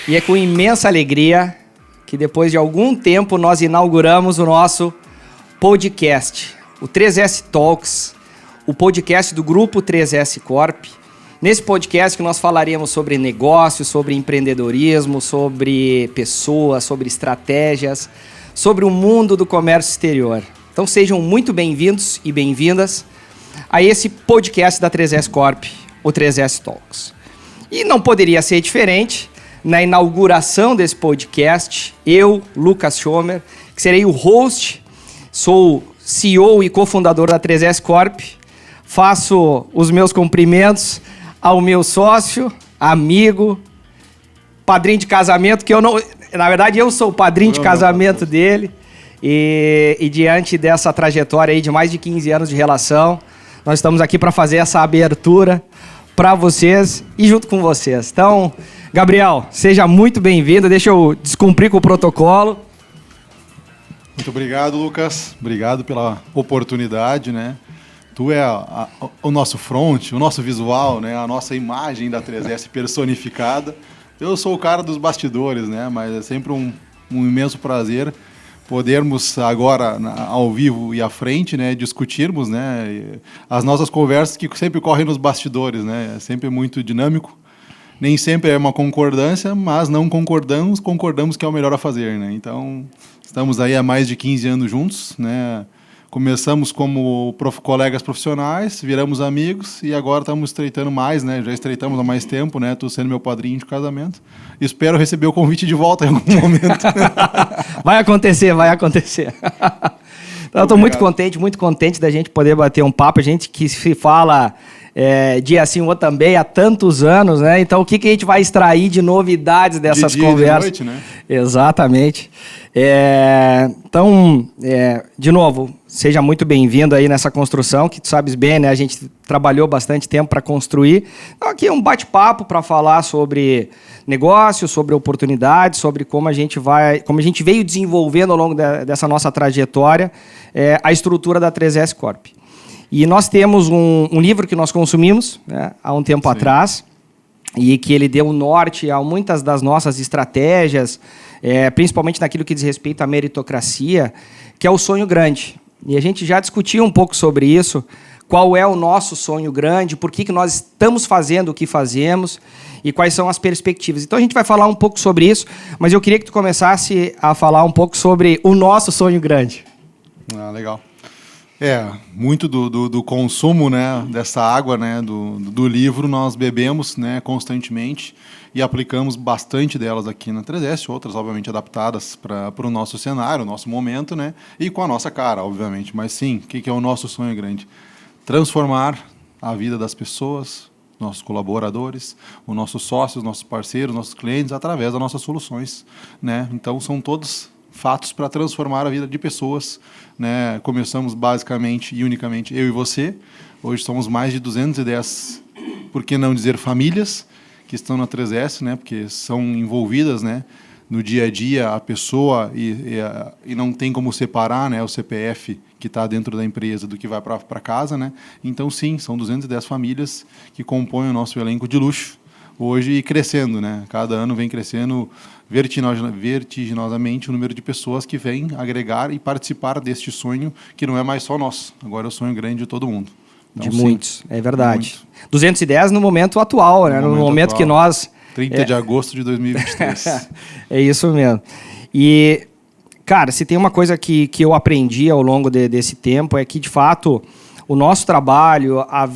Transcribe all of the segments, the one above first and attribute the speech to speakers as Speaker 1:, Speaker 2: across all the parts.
Speaker 1: E é com imensa alegria que depois de algum tempo nós inauguramos o nosso podcast, o 3S Talks, o podcast do Grupo 3S Corp. Nesse podcast que nós falaremos sobre negócios, sobre empreendedorismo, sobre pessoas, sobre estratégias, sobre o mundo do comércio exterior. Então sejam muito bem-vindos e bem-vindas a esse podcast da 3S Corp, o 3S Talks. E não poderia ser diferente. Na inauguração desse podcast, eu, Lucas Schomer, que serei o host, sou CEO e cofundador da 3S Corp, faço os meus cumprimentos ao meu sócio, amigo, padrinho de casamento, que eu não... Na verdade, eu sou o padrinho de casamento dele, e diante dessa trajetória aí de mais de 15 anos de relação, nós estamos aqui para fazer essa abertura para vocês e junto com vocês. Então, Gabriel, seja muito bem-vindo. Deixa eu descumprir com o protocolo.
Speaker 2: Muito obrigado, Lucas. Obrigado pela oportunidade, né? Tu é o nosso front, o nosso visual, né? A nossa imagem da 3S personificada. Eu sou o cara dos bastidores, né? Mas é sempre um imenso prazer podermos agora, ao vivo e à frente, né, discutirmos, né, as nossas conversas que sempre correm nos bastidores, né? É sempre muito dinâmico. Nem sempre é uma concordância, mas não concordamos que é o melhor a fazer, né? Então, estamos aí há mais de 15 anos juntos, né? Começamos como colegas profissionais, viramos amigos e agora estamos estreitando mais, né? Já estreitamos há mais tempo, né? Tu sendo meu padrinho de casamento. Espero receber o convite de volta em algum momento.
Speaker 1: Vai acontecer. Então, eu estou muito contente da gente poder bater um papo. A gente que se fala dia sim ou também há tantos anos, né? Então, o que a gente vai extrair de novidades dessas conversas?
Speaker 2: De noite, né?
Speaker 1: Exatamente. Então, de novo, seja muito bem-vindo aí nessa construção, que tu sabes bem, né? A gente trabalhou bastante tempo para construir. Então, aqui é um bate-papo para falar sobre negócios, sobre oportunidades, sobre como a gente veio desenvolvendo ao longo dessa nossa trajetória a estrutura da 3S Corp. E nós temos um livro que nós consumimos, né, há um tempo atrás, e que ele deu norte a muitas das nossas estratégias, principalmente naquilo que diz respeito à meritocracia, que é o sonho grande. E a gente já discutiu um pouco sobre isso, qual é o nosso sonho grande, por que nós estamos fazendo o que fazemos e quais são as perspectivas. Então a gente vai falar um pouco sobre isso, mas eu queria que tu começasse a falar um pouco sobre o nosso sonho grande.
Speaker 2: Legal. Muito do consumo, né, dessa água, né, do livro nós bebemos, né, constantemente e aplicamos bastante delas aqui na 3S, outras obviamente adaptadas para o nosso cenário, o nosso momento, né, e com a nossa cara, obviamente. Mas sim, o que é o nosso sonho grande? Transformar a vida das pessoas, nossos colaboradores, os nossos sócios, nossos parceiros, nossos clientes, através das nossas soluções, né? Então são todos fatos para transformar a vida de pessoas, né? Começamos basicamente e unicamente eu e você. Hoje somos mais de 210, por que não dizer famílias, que estão na 3S, né? Porque são envolvidas, né, no dia a dia a pessoa e não tem como separar, né, o CPF que está dentro da empresa do que vai para casa, né? Então sim, são 210 famílias que compõem o nosso elenco de luxo hoje e crescendo, né? Cada ano vem crescendo vertiginosamente o número de pessoas que vêm agregar e participar deste sonho, que não é mais só nosso, agora é o sonho grande de todo mundo. Então,
Speaker 1: de muitos, é verdade. 210 no momento atual, né? No momento atual, que nós...
Speaker 2: 30 de agosto de 2023.
Speaker 1: É isso mesmo. E, cara, se tem uma coisa que eu aprendi ao longo desse tempo é que, de fato, o nosso trabalho, a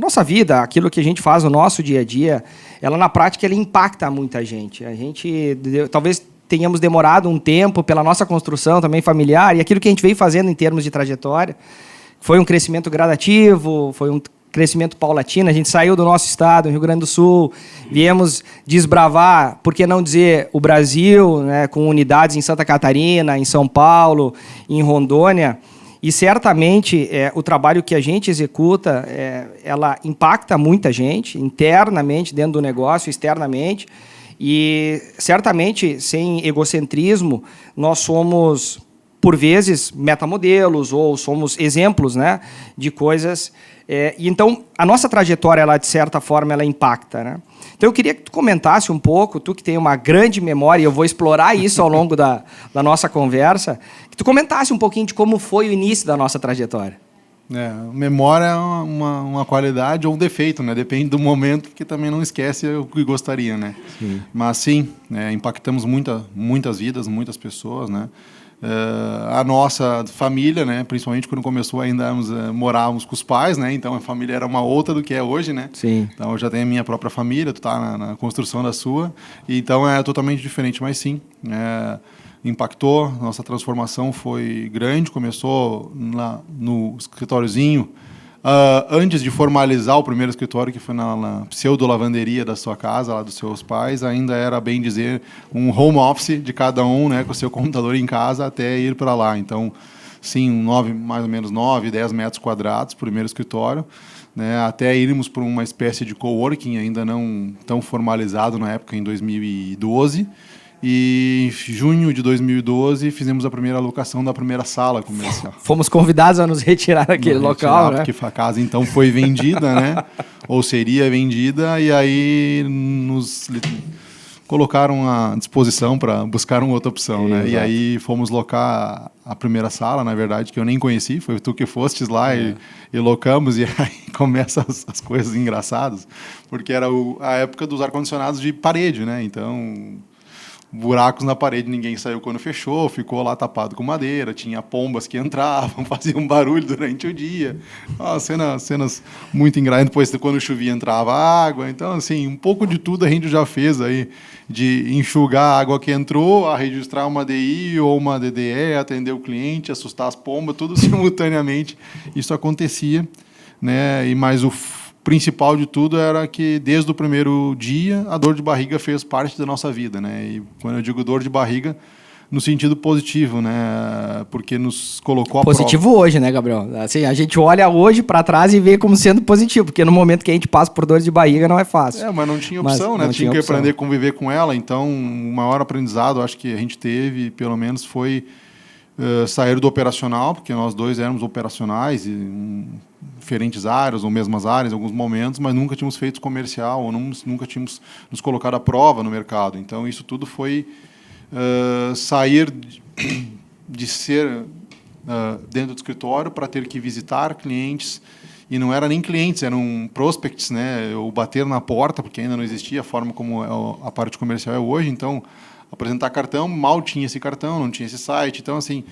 Speaker 1: nossa vida, aquilo que a gente faz no nosso dia a dia, ela na prática ela impacta muita gente. A gente talvez tenhamos demorado um tempo pela nossa construção também familiar e aquilo que a gente veio fazendo em termos de trajetória foi um crescimento gradativo, foi um crescimento paulatino. A gente saiu do nosso estado, Rio Grande do Sul, viemos desbravar, por que não dizer, o Brasil, né, com unidades em Santa Catarina, em São Paulo, em Rondônia. E certamente o trabalho que a gente executa, ela impacta muita gente, internamente, dentro do negócio, externamente. E certamente, sem egocentrismo, nós somos por vezes, metamodelos ou somos exemplos, né, de coisas. E então, a nossa trajetória, ela, de certa forma, ela impacta, né? Então, eu queria que tu comentasse um pouco, tu que tem uma grande memória, e eu vou explorar isso ao longo da nossa conversa, que tu comentasse um pouquinho de como foi o início da nossa trajetória.
Speaker 2: Memória é uma qualidade ou um defeito, né? Depende do momento, que também não esquece o que gostaria, né? Sim. Mas sim, impactamos muitas vidas, muitas pessoas, né? A nossa família, né? Principalmente quando começou ainda morávamos com os pais, né? Então a família era uma outra do que é hoje, né?
Speaker 1: Sim.
Speaker 2: Então eu já tenho a minha própria família, tu tá na construção da sua, então é totalmente diferente, mas sim, impactou, nossa transformação foi grande, começou lá no escritóriozinho, antes de formalizar o primeiro escritório, que foi na pseudo-lavanderia da sua casa, lá dos seus pais, ainda era, bem dizer, um home office de cada um, né, com o seu computador em casa, até ir para lá. Então, sim, mais ou menos 9, 10 metros quadrados, primeiro escritório, né, até irmos para uma espécie de coworking, ainda não tão formalizado na época, em 2012, e em junho de 2012 fizemos a primeira alocação da primeira sala comercial.
Speaker 1: Fomos convidados a nos retirar daquele local, né?
Speaker 2: Porque a casa então foi vendida, né? Ou seria vendida, e aí nos colocaram à disposição para buscar uma outra opção, né? E aí fomos locar a primeira sala, na verdade, que eu nem conheci, foi tu que fostes lá e locamos, e aí começam as coisas engraçadas, porque era a época dos ar-condicionados de parede, né? Então, buracos na parede, ninguém saiu quando fechou, ficou lá tapado com madeira, tinha pombas que entravam, faziam barulho durante o dia. Cenas muito engraçadas. Depois, quando chovia, entrava água. Então, assim, um pouco de tudo a gente já fez aí, de enxugar a água que entrou, a registrar uma DI ou uma DDE, atender o cliente, assustar as pombas, tudo simultaneamente. Isso acontecia, né? E mais o principal de tudo era que, desde o primeiro dia, a dor de barriga fez parte da nossa vida, né? E quando eu digo dor de barriga, no sentido positivo, né? Porque nos colocou à
Speaker 1: positivo
Speaker 2: prova.
Speaker 1: Hoje, né, Gabriel? Assim, a gente olha hoje para trás e vê como sendo positivo, porque no momento que a gente passa por dor de barriga não é fácil.
Speaker 2: Mas não tinha opção, né? Tinha que aprender a conviver com ela. Então, o maior aprendizado, acho que a gente teve, pelo menos, foi sair do operacional, porque nós dois éramos operacionais em diferentes áreas ou mesmas áreas em alguns momentos, mas nunca tínhamos feito comercial ou nunca tínhamos nos colocado à prova no mercado. Então, isso tudo foi sair de ser dentro do escritório para ter que visitar clientes, e não era nem clientes, eram prospects, né? Ou bater na porta, porque ainda não existia a forma como a parte comercial é hoje. Então, apresentar cartão, mal tinha esse cartão, não tinha esse site. Então, assim,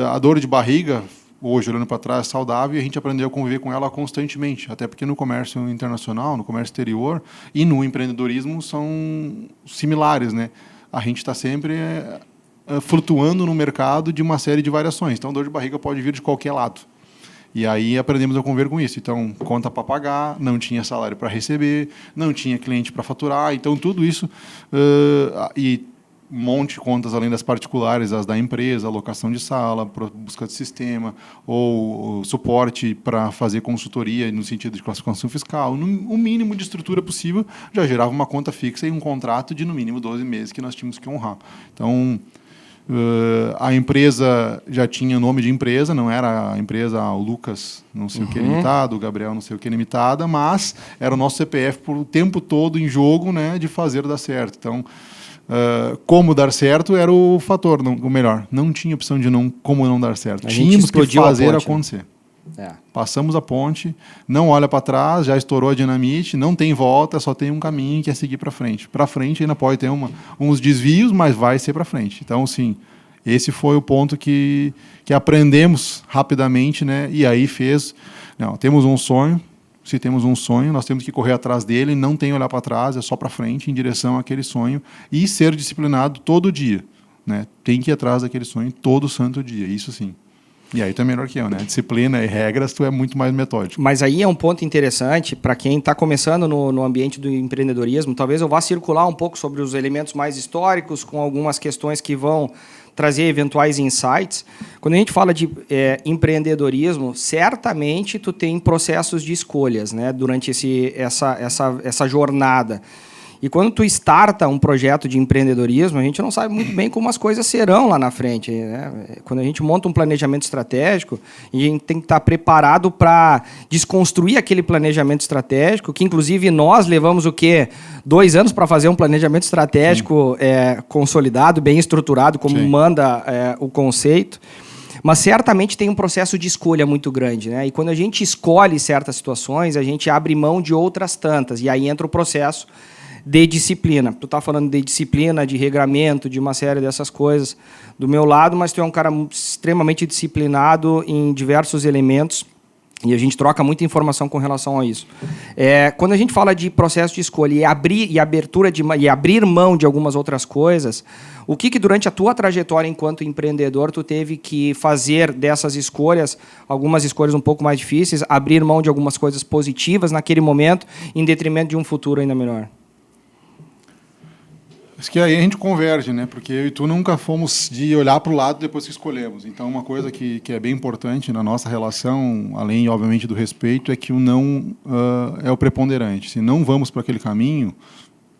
Speaker 2: a dor de barriga, hoje, olhando para trás, é saudável, e a gente aprendeu a conviver com ela constantemente. Até porque no comércio internacional, no comércio exterior e no empreendedorismo são similares, né? A gente está sempre flutuando no mercado de uma série de variações. Então, dor de barriga pode vir de qualquer lado. E aí aprendemos a conviver com isso. Então, conta para pagar, não tinha salário para receber, não tinha cliente para faturar. Então, tudo isso e um monte de contas além das particulares, as da empresa, alocação de sala, busca de sistema, ou suporte para fazer consultoria no sentido de classificação fiscal. O mínimo de estrutura possível já gerava uma conta fixa e um contrato de, no mínimo, 12 meses que nós tínhamos que honrar. Então, a empresa já tinha nome de empresa, não era a empresa o Lucas não sei o que limitado, o Gabriel não sei o que limitada, mas era o nosso CPF por o tempo todo em jogo, né, de fazer dar certo. Então, como dar certo era o fator, o melhor. Não tinha opção de como não dar certo. Tínhamos que fazer acontecer. Passamos a ponte, não olha para trás, já estourou a dinamite, não tem volta, só tem um caminho que é seguir para frente. Para frente ainda pode ter uns desvios, mas vai ser para frente. Então, sim, esse foi o ponto que aprendemos rapidamente, né? E aí temos um sonho. Se temos um sonho, nós temos que correr atrás dele, não tem que olhar para trás, é só para frente, em direção àquele sonho, e ser disciplinado todo dia, né? Tem que ir atrás daquele sonho todo santo dia, isso sim. E aí tu é melhor que eu, né? Disciplina e regras, tu é muito mais metódico.
Speaker 1: Mas aí é um ponto interessante para quem está começando no ambiente do empreendedorismo. Talvez eu vá circular um pouco sobre os elementos mais históricos, com algumas questões que vão trazer eventuais insights. Quando a gente fala de empreendedorismo, certamente tu tem processos de escolhas, né, durante essa jornada. E quando tu starta um projeto de empreendedorismo, a gente não sabe muito bem como as coisas serão lá na frente, né? Quando a gente monta um planejamento estratégico, a gente tem que estar preparado para desconstruir aquele planejamento estratégico, que inclusive nós levamos 2 anos para fazer um planejamento estratégico consolidado, bem estruturado, como manda o conceito. Mas certamente tem um processo de escolha muito grande, né? E quando a gente escolhe certas situações, a gente abre mão de outras tantas. E aí entra o processo de disciplina. Tu tá falando de disciplina, de regramento, de uma série dessas coisas do meu lado, mas tu é um cara extremamente disciplinado em diversos elementos e a gente troca muita informação com relação a isso. Quando a gente fala de processo de escolha e abrir mão de algumas outras coisas, o que durante a tua trajetória enquanto empreendedor tu teve que fazer dessas escolhas, algumas escolhas um pouco mais difíceis, abrir mão de algumas coisas positivas naquele momento, em detrimento de um futuro ainda melhor?
Speaker 2: Acho que aí a gente converge, né? Porque eu e tu nunca fomos de olhar para o lado depois que escolhemos. Então, uma coisa que é bem importante na nossa relação, além, obviamente, do respeito, é que o não é o preponderante. Se não vamos para aquele caminho,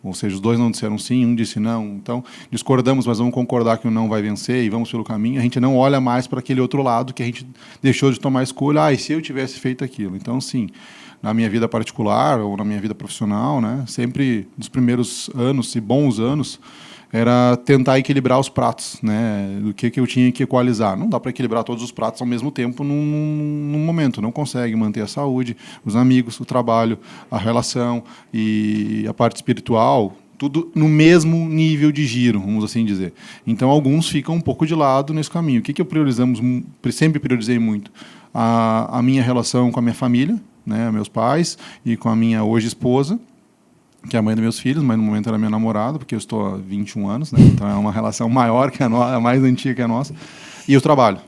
Speaker 2: ou seja, os dois não disseram sim, um disse não, então discordamos, mas vamos concordar que o não vai vencer e vamos pelo caminho, a gente não olha mais para aquele outro lado que a gente deixou de tomar escolha. E se eu tivesse feito aquilo? Então, sim, na minha vida particular ou na minha vida profissional, né, sempre nos primeiros anos e bons anos, era tentar equilibrar os pratos, né, do que eu tinha que equalizar. Não dá para equilibrar todos os pratos ao mesmo tempo num momento, não consegue manter a saúde, os amigos, o trabalho, a relação e a parte espiritual, tudo no mesmo nível de giro, vamos assim dizer. Então, alguns ficam um pouco de lado nesse caminho. O que eu sempre priorizei muito? A minha relação com a minha família, né, meus pais, e com a minha hoje esposa, que é a mãe dos meus filhos, mas no momento era minha namorada, porque eu estou há 21 anos, né, então é uma relação maior que a nossa, a mais antiga que a nossa, e o trabalho.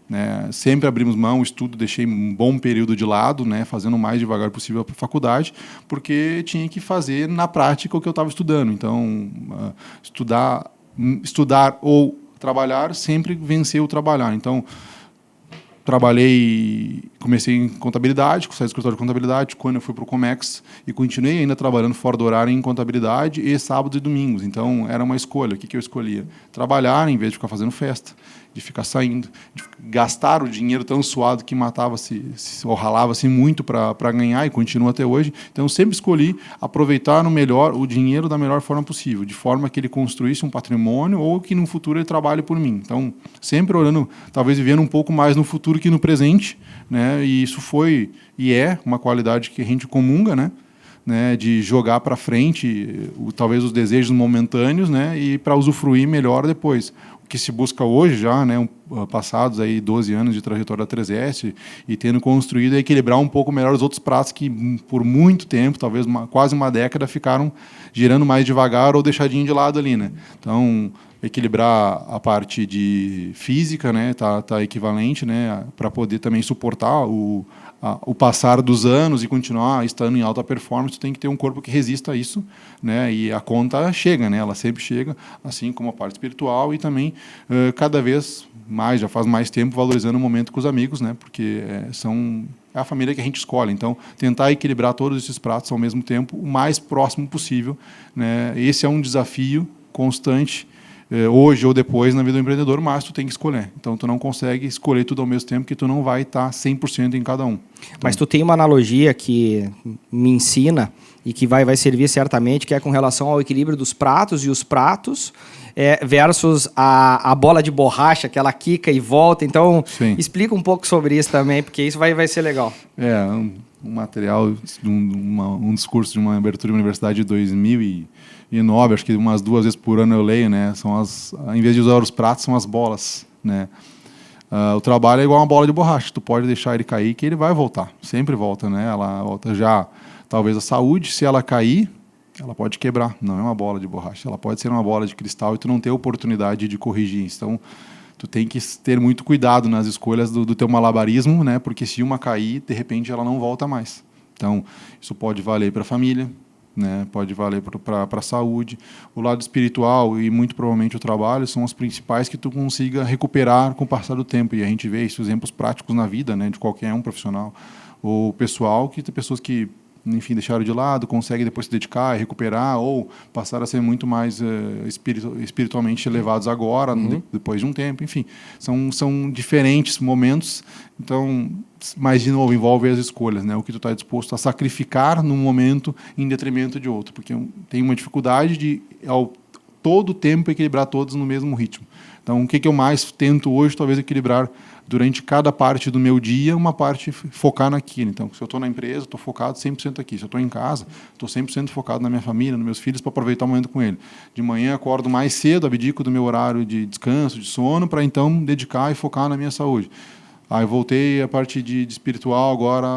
Speaker 2: Né, sempre abrimos mão, o estudo deixei um bom período de lado, né, fazendo o mais devagar possível a faculdade, porque tinha que fazer na prática o que eu estava estudando. Então, estudar ou trabalhar sempre venceu o trabalhar. Então, comecei em contabilidade, saí do escritório de contabilidade, quando eu fui para o Comex, e continuei ainda trabalhando fora do horário em contabilidade e sábados e domingos. Então, era uma escolha. O que eu escolhia? Trabalhar, em vez de ficar fazendo festa, de ficar saindo, de gastar o dinheiro tão suado que matava-se ou ralava-se muito para ganhar, e continua até hoje. Então, eu sempre escolhi aproveitar o dinheiro da melhor forma possível, de forma que ele construísse um patrimônio ou que no futuro ele trabalhe por mim. Então, sempre olhando, talvez vivendo um pouco mais no futuro que no presente, né? E isso foi e é uma qualidade que a gente comunga, né, de jogar para frente talvez os desejos momentâneos, né, e para usufruir melhor depois. O que se busca hoje já, né, passados aí 12 anos de trajetória da 3S e tendo construído, é equilibrar um pouco melhor os outros pratos que por muito tempo, talvez quase uma década, ficaram girando mais devagar ou deixadinho de lado ali, né? Então, equilibrar a parte de física, né, tá equivalente, né, para poder também suportar o passar dos anos e continuar estando em alta performance. Tem que ter um corpo que resista a isso, né, e a conta chega, né, ela sempre chega, assim como a parte espiritual, e também cada vez mais, já faz mais tempo, valorizando o momento com os amigos, né, porque é a família que a gente escolhe. Então, tentar equilibrar todos esses pratos ao mesmo tempo, o mais próximo possível, né, esse é um desafio constante, hoje ou depois na vida do empreendedor, mas tu tem que escolher. Então, tu não consegue escolher tudo ao mesmo tempo, que tu não vai estar 100% em cada um. Então,
Speaker 1: mas tu tem uma analogia que me ensina e que vai servir certamente, que é com relação ao equilíbrio dos pratos, e os pratos versus a bola de borracha, que ela quica e volta. Então, sim, explica um pouco sobre isso também, porque isso vai ser legal.
Speaker 2: Um material, um discurso de uma abertura de universidade de 2009, acho que umas 2 vezes por ano eu leio, né? Em vez de usar os pratos, são as bolas, né? O trabalho é igual uma bola de borracha, tu pode deixar ele cair que ele vai voltar, sempre volta, né? Ela volta já, talvez a saúde, se ela cair, ela pode quebrar, não é uma bola de borracha, ela pode ser uma bola de cristal e tu não ter oportunidade de corrigir isso. Então, tu tem que ter muito cuidado nas escolhas do teu malabarismo, né? Porque se uma cair, de repente ela não volta mais. Então, isso pode valer para a família, né? Pode valer para a saúde. O lado espiritual e muito provavelmente o trabalho são os principais que tu consiga recuperar com o passar do tempo. E a gente vê esses exemplos práticos na vida, né? De qualquer um profissional ou pessoal, que tem pessoas que enfim, deixaram de lado, conseguem depois se dedicar e recuperar, ou passaram a ser muito mais espiritualmente elevados agora, depois de um tempo, enfim. São diferentes momentos, então, mas, de novo, envolve as escolhas, né? O que tu está disposto a sacrificar num momento em detrimento de outro, porque tem uma dificuldade de, ao todo o tempo, equilibrar todos no mesmo ritmo. Então, o que eu mais tento hoje, talvez, equilibrar durante cada parte do meu dia, uma parte focar naquilo. Então, se eu estou na empresa, estou focado 100% aqui. Se eu estou em casa, estou 100% focado na minha família, nos meus filhos, para aproveitar o momento com ele. De manhã, acordo mais cedo, abdico do meu horário de descanso, de sono, para então dedicar e focar na minha saúde. Aí voltei a parte de espiritual agora,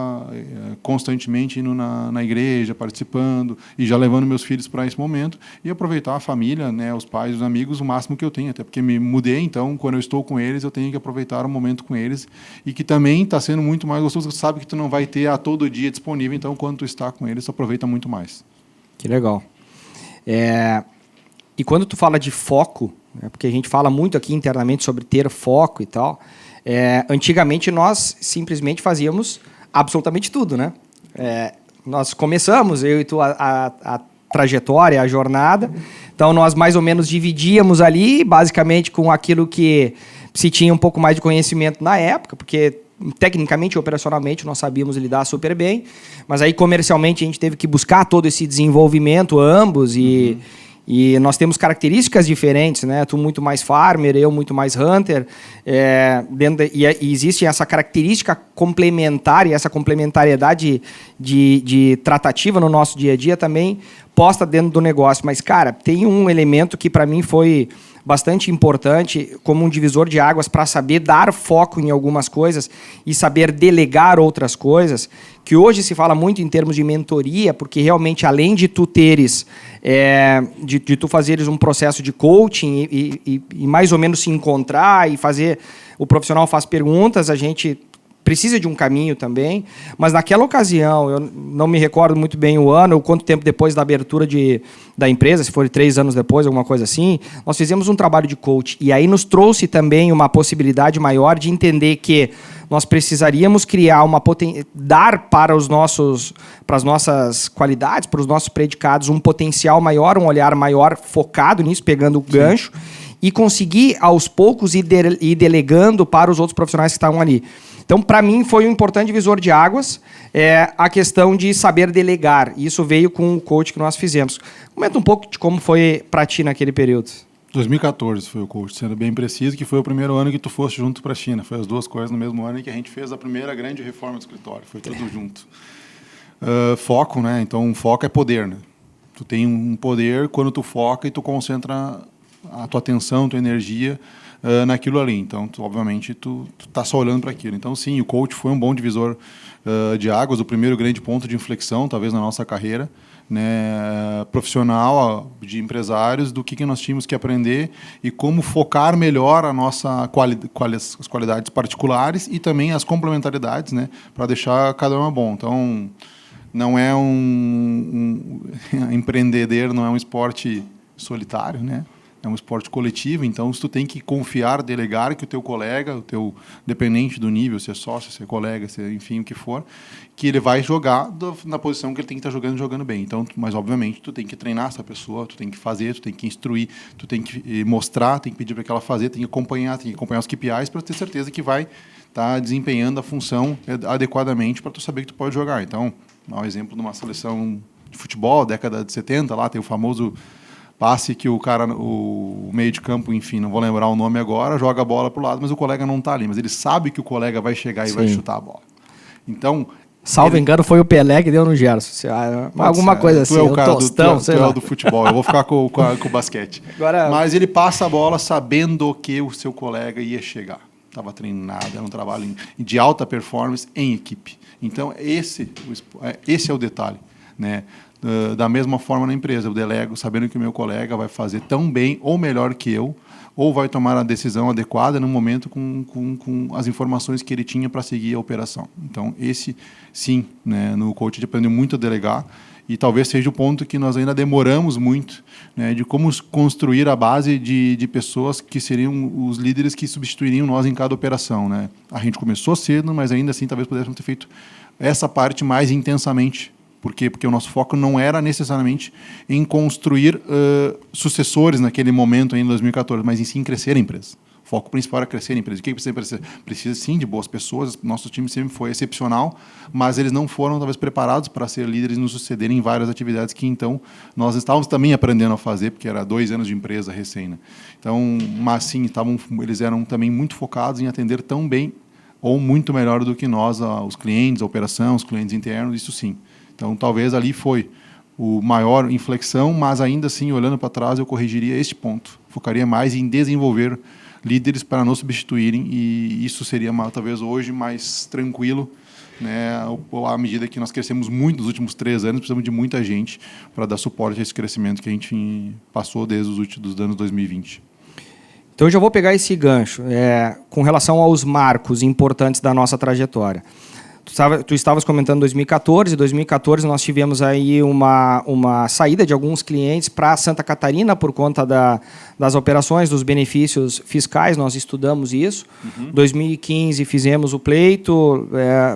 Speaker 2: constantemente indo na igreja, participando e já levando meus filhos para esse momento e aproveitar a família, né, os pais, os amigos, o máximo que eu tenho, até porque me mudei, então quando eu estou com eles eu tenho que aproveitar o momento com eles e que também está sendo muito mais gostoso, você sabe que tu não vai ter a todo dia disponível, então quando tu está com eles, tu aproveita muito mais.
Speaker 1: Que legal. E quando tu fala de foco, né, porque a gente fala muito aqui internamente sobre ter foco e tal, antigamente nós simplesmente fazíamos absolutamente tudo, né? Nós começamos, eu e tu, a trajetória, a jornada, então nós mais ou menos dividíamos ali, basicamente com aquilo que se tinha um pouco mais de conhecimento na época, porque tecnicamente e operacionalmente nós sabíamos lidar super bem, mas aí comercialmente a gente teve que buscar todo esse desenvolvimento ambos e nós temos características diferentes, né? Tu muito mais farmer, eu muito mais hunter. E existe essa característica complementar e essa complementariedade de tratativa no nosso dia a dia também posta dentro do negócio. Mas, cara, tem um elemento que para mim foi bastante importante como um divisor de águas para saber dar foco em algumas coisas e saber delegar outras coisas, que hoje se fala muito em termos de mentoria, porque realmente além de tu teres, de tu fazeres um processo de coaching e mais ou menos se encontrar e fazer, o profissional faz perguntas, a gente precisa de um caminho também, mas naquela ocasião, eu não me recordo muito bem o ano, ou quanto tempo depois da abertura da empresa, se for 3 anos depois, alguma coisa assim, nós fizemos um trabalho de coach, e aí nos trouxe também uma possibilidade maior de entender que nós precisaríamos criar dar para as nossas qualidades, para os nossos predicados, um potencial maior, um olhar maior focado nisso, pegando o gancho, e conseguir, aos poucos, ir delegando para os outros profissionais que estavam ali. Então, para mim, foi um importante divisor de águas a questão de saber delegar. Isso veio com o coach que nós fizemos. Comenta um pouco de como foi para ti naquele período.
Speaker 2: 2014 foi o coach, sendo bem preciso, que foi o primeiro ano que tu foste junto para a China. Foi as duas coisas no mesmo ano em que a gente fez a primeira grande reforma do escritório. Foi tudo junto. Foco, né? Então, foco é poder, né? Tu tem um poder quando tu foca e tu concentra a tua atenção, tua energia naquilo ali. Então, obviamente, tu tá só olhando para aquilo. Então, sim, o coach foi um bom divisor de águas, o primeiro grande ponto de inflexão, talvez, na nossa carreira, né, profissional, de empresários, do que nós tínhamos que aprender e como focar melhor a nossa as qualidades particulares e também as complementaridades, né, para deixar cada uma bom. Então, não é empreender não é um esporte solitário, né? É um esporte coletivo, então tu tem que confiar, delegar que o teu colega, o teu dependente do nível, se é sócio, se é colega, se é, enfim, o que for, que ele vai jogar na posição que ele tem que estar jogando bem. Então, mas obviamente tu tem que treinar essa pessoa, tu tem que fazer, tu tem que instruir, tu tem que mostrar, tem que pedir para que ela fazer, tem que acompanhar os KPIs para ter certeza que vai estar desempenhando a função adequadamente para tu saber que tu pode jogar. Então, dá um exemplo de uma seleção de futebol, década de 70, lá tem o famoso passe que o meio de campo, enfim, não vou lembrar o nome agora, joga a bola para o lado, mas o colega não está ali. Mas ele sabe que o colega vai chegar e vai chutar a bola. Então...
Speaker 1: Salvo engano, foi o Pelé que deu no Gerson. Alguma coisa assim.
Speaker 2: Tu é o cara tu é o do futebol. Eu vou ficar com o basquete.
Speaker 1: Agora...
Speaker 2: Mas ele passa a bola sabendo que o seu colega ia chegar. Estava treinado, era um trabalho de alta performance em equipe. Então, esse é o detalhe, né? Da mesma forma na empresa, eu delego sabendo que o meu colega vai fazer tão bem ou melhor que eu, ou vai tomar a decisão adequada no momento com as informações que ele tinha para seguir a operação. Então, esse sim, né, no coaching aprendeu muito a delegar e talvez seja o ponto que nós ainda demoramos muito, né, de como construir a base de pessoas que seriam os líderes que substituiriam nós em cada operação, né? A gente começou cedo, mas ainda assim talvez pudéssemos ter feito essa parte mais intensamente Por quê? Porque o nosso foco não era necessariamente em construir sucessores naquele momento, em 2014, mas em sim crescer a empresa. O foco principal era crescer a empresa. O que precisa? Precisa, sim, de boas pessoas. Nosso time sempre foi excepcional, mas eles não foram, talvez, preparados para ser líderes e nos sucederem em várias atividades que, então, nós estávamos também aprendendo a fazer, porque era 2 anos de empresa recém. Né? Então, mas, sim, eles eram também muito focados em atender tão bem ou muito melhor do que nós, os clientes, a operação, os clientes internos, isso sim. Então, talvez ali foi o maior inflexão, mas ainda assim, olhando para trás, eu corrigiria este ponto. Focaria mais em desenvolver líderes para nos substituírem e isso seria, talvez, hoje mais tranquilo, né? À medida que nós crescemos muito nos últimos 3 anos, precisamos de muita gente para dar suporte a esse crescimento que a gente passou desde os anos 2020.
Speaker 1: Então, eu já vou pegar esse gancho com relação aos marcos importantes da nossa trajetória. Tu estavas comentando 2014. Em 2014 nós tivemos aí uma saída de alguns clientes para Santa Catarina por conta das operações, dos benefícios fiscais, nós estudamos isso. Em 2015 fizemos o pleito,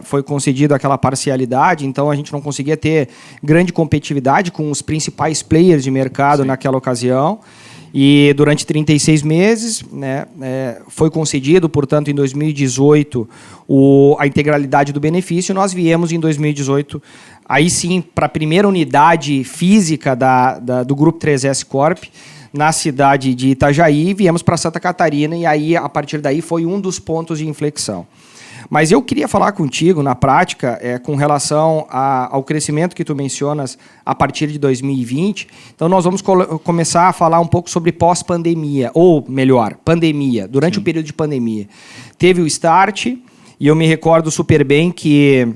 Speaker 1: foi concedida aquela parcialidade, então a gente não conseguia ter grande competitividade com os principais players de mercado. Sim. Naquela ocasião. E durante 36 meses, né, foi concedido, portanto, em 2018, a integralidade do benefício. Nós viemos em 2018, aí sim, para a primeira unidade física do Grupo 3S Corp, na cidade de Itajaí, viemos para Santa Catarina, e aí, a partir daí, foi um dos pontos de inflexão. Mas eu queria falar contigo, na prática, com relação ao crescimento que tu mencionas a partir de 2020. Então, nós vamos começar a falar um pouco sobre pós-pandemia, ou melhor, pandemia, durante o período de pandemia. Teve o start, e eu me recordo super bem que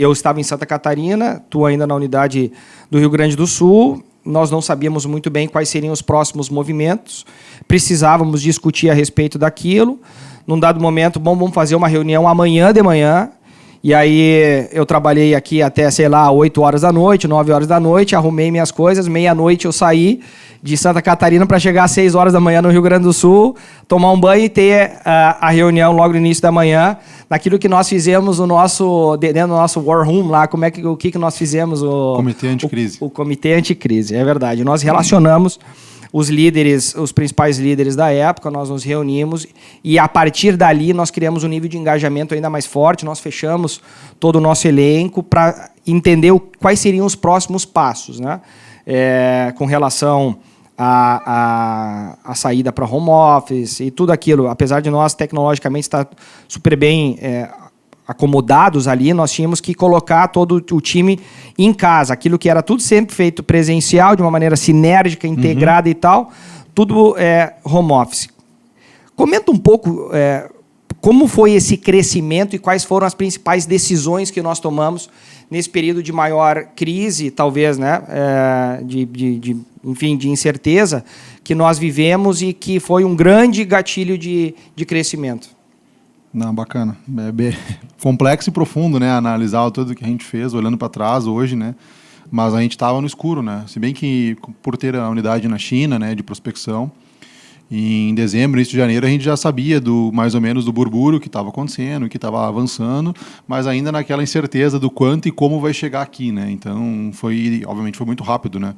Speaker 1: eu estava em Santa Catarina, tu ainda na unidade do Rio Grande do Sul. Nós não sabíamos muito bem quais seriam os próximos movimentos, precisávamos discutir a respeito daquilo. Num dado momento, vamos fazer uma reunião amanhã de manhã, e aí eu trabalhei aqui até, 8 horas da noite, 9 horas da noite, arrumei minhas coisas, meia-noite eu saí de Santa Catarina para chegar às 6 horas da manhã no Rio Grande do Sul, tomar um banho e ter a reunião logo no início da manhã, naquilo que nós fizemos dentro do nosso War Room lá, o que nós fizemos?
Speaker 2: Comitê Anticrise.
Speaker 1: O Comitê Anticrise, é verdade. Nós relacionamos os líderes, os principais líderes da época, nós nos reunimos e a partir dali nós criamos um nível de engajamento ainda mais forte, nós fechamos todo o nosso elenco para entender quais seriam os próximos passos, né? Com relação à saída para home office e tudo aquilo. Apesar de nós tecnologicamente estar super bem acomodados ali, nós tínhamos que colocar todo o time em casa. Aquilo que era tudo sempre feito presencial, de uma maneira sinérgica, integrada e tal, tudo home office. Comenta um pouco como foi esse crescimento e quais foram as principais decisões que nós tomamos nesse período de maior crise, talvez, né, de incerteza que nós vivemos e que foi um grande gatilho de crescimento.
Speaker 2: Não, bacana. É bem complexo e profundo, né? Analisar tudo que a gente fez, olhando para trás hoje, né? Mas a gente estava no escuro, né? Se bem que, por ter a unidade na China, né, de prospecção, em dezembro, início de janeiro, a gente já sabia mais ou menos do burburinho que estava acontecendo, que estava avançando, mas ainda naquela incerteza do quanto e como vai chegar aqui, né? Então, obviamente, foi muito rápido, né?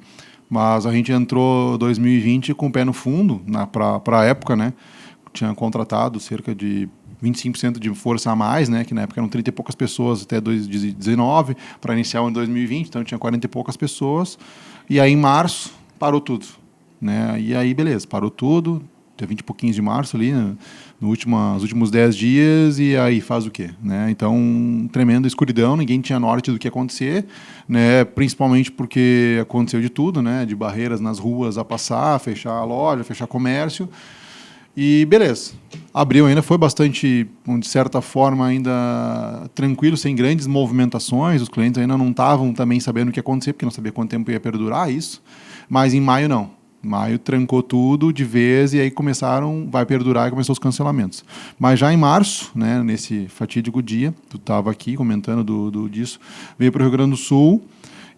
Speaker 2: Mas a gente entrou 2020 com o pé no fundo, para a época, né? Tinha contratado cerca de 25% de força a mais, né, que na época eram 30 e poucas pessoas até 2019, para iniciar o ano 2020, então tinha 40 e poucas pessoas, e aí em março parou tudo, né, e aí beleza, parou tudo, dia 20 e pouquinhos de março ali, né, nos últimos 10 dias, e aí faz o quê? Né, então, tremenda escuridão, ninguém tinha norte do que ia acontecer, né, principalmente porque aconteceu de tudo, né, de barreiras nas ruas a passar, fechar a loja, fechar comércio. E beleza, abril ainda foi bastante, de certa forma, ainda tranquilo, sem grandes movimentações, os clientes ainda não estavam também sabendo o que ia acontecer, porque não sabia quanto tempo ia perdurar isso, mas em maio não. Maio trancou tudo de vez e aí vai perdurar e começou os cancelamentos. Mas já em março, né, nesse fatídico dia, tu estava aqui comentando disso, veio para o Rio Grande do Sul,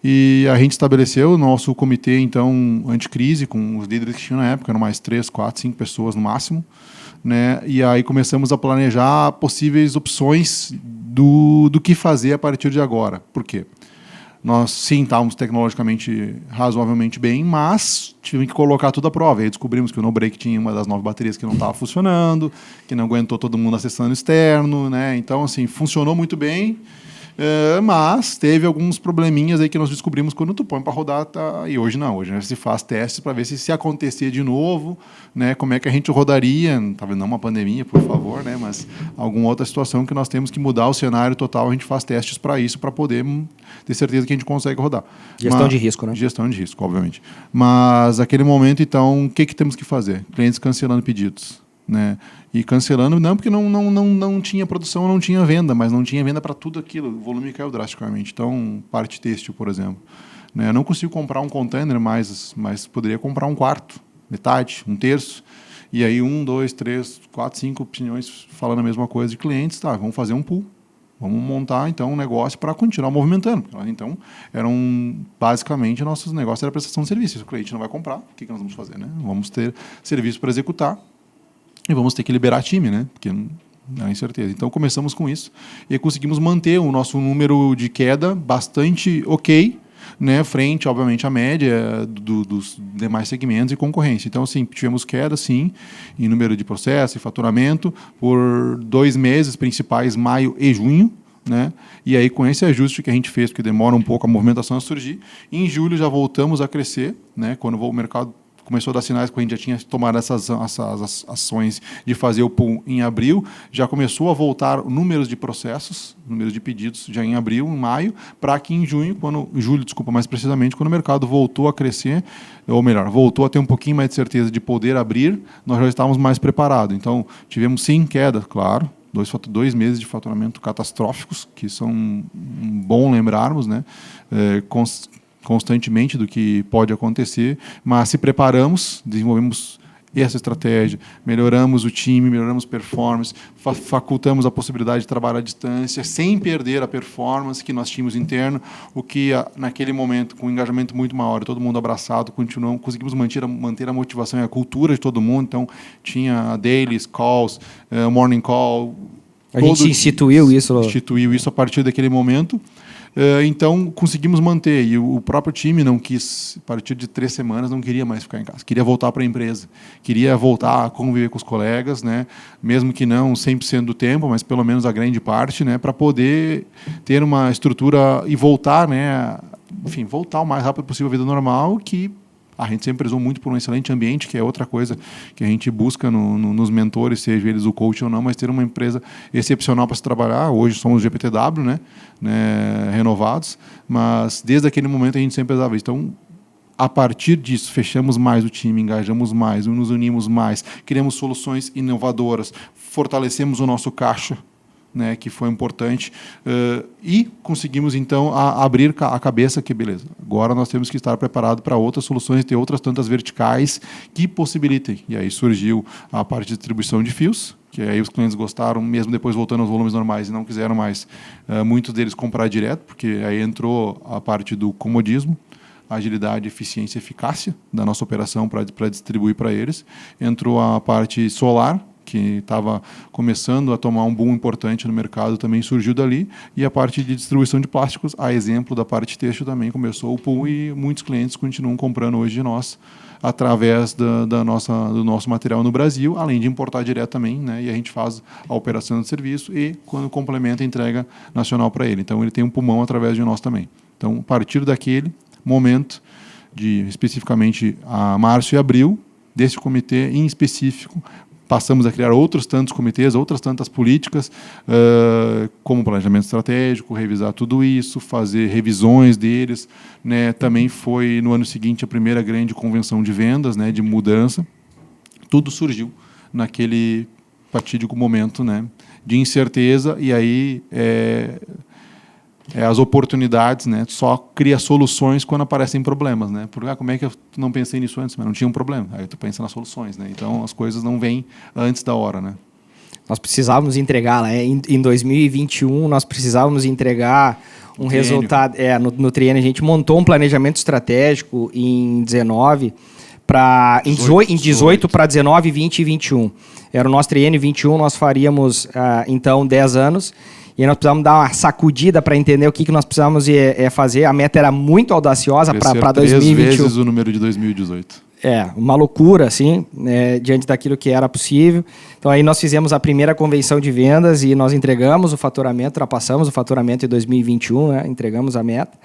Speaker 2: e a gente estabeleceu o nosso comitê, então, anticrise, com os líderes que tinham na época, eram mais 3, 4, 5 pessoas no máximo, né? E aí começamos a planejar possíveis opções do que fazer a partir de agora. Por quê? Nós, sim, estávamos tecnologicamente razoavelmente bem, mas tivemos que colocar tudo à prova. E aí descobrimos que o no-break tinha uma das 9 baterias que não estava funcionando, que não aguentou todo mundo acessando externo, né? Então, assim, funcionou muito bem, mas teve alguns probleminhas aí que nós descobrimos quando tu põe para rodar, tá? E hoje não. Hoje se faz testes para ver se acontecer de novo, né? Como é que a gente rodaria, talvez não uma pandemia, por favor, né? Mas alguma outra situação que nós temos que mudar o cenário total, a gente faz testes para isso, para poder ter certeza que a gente consegue rodar.
Speaker 1: Gestão de risco, né?
Speaker 2: Gestão de risco, obviamente. Mas, naquele momento, então, o que temos que fazer? Clientes cancelando pedidos, né? E cancelando, não porque não tinha produção, não tinha venda, mas não tinha venda para tudo aquilo. O volume caiu drasticamente. Então, parte têxtil, por exemplo. Né? Eu não consigo comprar um container mais, mas poderia comprar um quarto, metade, um terço. E aí, 1, 2, 3, 4, 5 opiniões falando a mesma coisa de clientes. Tá, vamos fazer um pool. Vamos montar, então, um negócio para continuar movimentando. Então, basicamente, nossos negócios era prestação de serviço. Se o cliente não vai comprar, o que nós vamos fazer? Né? Vamos ter serviço para executar e vamos ter que liberar time, né? Porque não há incerteza. Então, começamos com isso e conseguimos manter o nosso número de queda bastante ok, né, frente, obviamente, à média dos demais segmentos e concorrência. Então, assim, tivemos queda, sim, em número de processo e faturamento por 2 meses principais, maio e junho, né? E aí, com esse ajuste que a gente fez, porque demora um pouco a movimentação a surgir, em julho já voltamos a crescer, né? Quando o mercado começou a dar sinais que a gente já tinha tomado essas ações de fazer o pool em abril, já começou a voltar números de processos, números de pedidos já em abril, em maio, para que em julho, mais precisamente, quando o mercado voltou a crescer, ou melhor, voltou a ter um pouquinho mais de certeza de poder abrir, nós já estávamos mais preparados. Então, tivemos sim queda, claro, 2 meses de faturamento catastróficos, que são bom lembrarmos, né? Constantemente do que pode acontecer, mas se preparamos, desenvolvemos essa estratégia, melhoramos o time, melhoramos performance, facultamos a possibilidade de trabalhar à distância, sem perder a performance que nós tínhamos interno, o que naquele momento, com um engajamento muito maior, todo mundo abraçado, conseguimos manter a motivação e a cultura de todo mundo. Então, tinha dailies, calls, morning call.
Speaker 1: A gente instituiu isso.
Speaker 2: Instituiu isso a partir daquele momento. Então, conseguimos manter. E o próprio time não quis, a partir de 3 semanas, não queria mais ficar em casa. Queria voltar para a empresa. Queria voltar a conviver com os colegas, né? Mesmo que não 100% do tempo, mas pelo menos a grande parte, né? Para poder ter uma estrutura e voltar, né? Enfim, voltar o mais rápido possível à vida normal, que a gente sempre prezou muito por um excelente ambiente, que é outra coisa que a gente busca nos mentores, seja eles o coach ou não, mas ter uma empresa excepcional para se trabalhar. Hoje somos GPTW, né, renovados, mas desde aquele momento a gente sempre prezava isso. Então, a partir disso, fechamos mais o time, engajamos mais, nos unimos mais, criamos soluções inovadoras, fortalecemos o nosso caixa, né, que foi importante, e conseguimos, então, abrir a cabeça que, beleza, agora nós temos que estar preparados para outras soluções, ter outras tantas verticais que possibilitem. E aí surgiu a parte de distribuição de fios, que aí os clientes gostaram, mesmo depois voltando aos volumes normais e não quiseram mais, muitos deles comprar direto, porque aí entrou a parte do comodismo, agilidade, eficiência e eficácia da nossa operação para distribuir para eles. Entrou a parte solar, que estava começando a tomar um boom importante no mercado, também surgiu dali, e a parte de distribuição de plásticos, a exemplo da parte têxtil, também começou o pool, e muitos clientes continuam comprando hoje de nós através do nosso material no Brasil, além de importar direto também, né? E a gente faz a operação de serviço e, quando complementa, a entrega nacional para ele. Então, ele tem um pulmão através de nós também. Então, a partir daquele momento, especificamente a março e abril, desse comitê em específico, passamos a criar outros tantos comitês, outras tantas políticas, como planejamento estratégico, revisar tudo isso, fazer revisões deles, né? Também foi, no ano seguinte, a primeira grande convenção de vendas, né, de mudança. Tudo surgiu naquele fatídico momento, né, de incerteza, e aí as oportunidades, né? Só cria soluções quando aparecem problemas, né? Porque como é que eu não pensei nisso antes? Mas não tinha um problema. Aí tu pensa nas soluções, né? Então as coisas não vêm antes da hora, né?
Speaker 1: Nós precisávamos entregar, né? Em 2021 nós precisávamos entregar um resultado. No triênio a gente montou um planejamento estratégico em 19 em 18 para 19, 20 e 21. Era o nosso triênio 21, nós faríamos, então, 10 anos. E nós precisamos dar uma sacudida para entender o que nós precisamos fazer. A meta era muito audaciosa para 2021.
Speaker 2: 3 vezes o número de 2018.
Speaker 1: Uma loucura, assim, diante daquilo que era possível. Então, aí nós fizemos a primeira convenção de vendas e nós entregamos o faturamento, ultrapassamos o faturamento em 2021, né? Entregamos a meta.